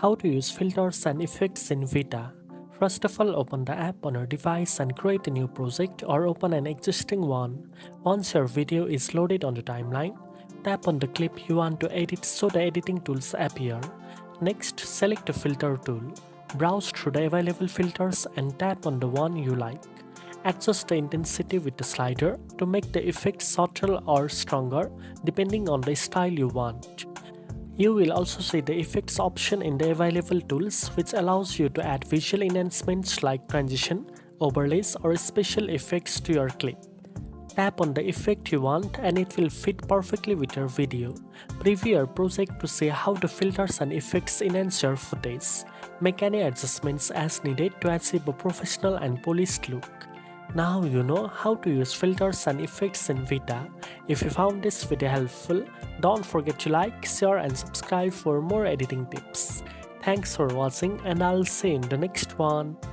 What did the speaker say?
How to use filters and effects in Vita. First of all, open the app on your device and create a new project or open an existing one. Once your video is loaded on the timeline, tap on the clip you want to edit so the editing tools appear. Next, select a filter tool. Browse through the available filters and tap on the one you like. Adjust the intensity with the slider to make the effect subtle or stronger depending on the style you want. You will also see the effects option in the available tools, which allows you to add visual enhancements like transition, overlays or special effects to your clip. Tap on the effect you want and it will fit perfectly with your video. Preview your project to see how the filters and effects enhance your footage. Make any adjustments as needed to achieve a professional and polished look. Now you know how to use filters and effects in Vita. If you found this video helpful, don't forget to like, share and subscribe for more editing tips. Thanks for watching and I'll see you in the next one.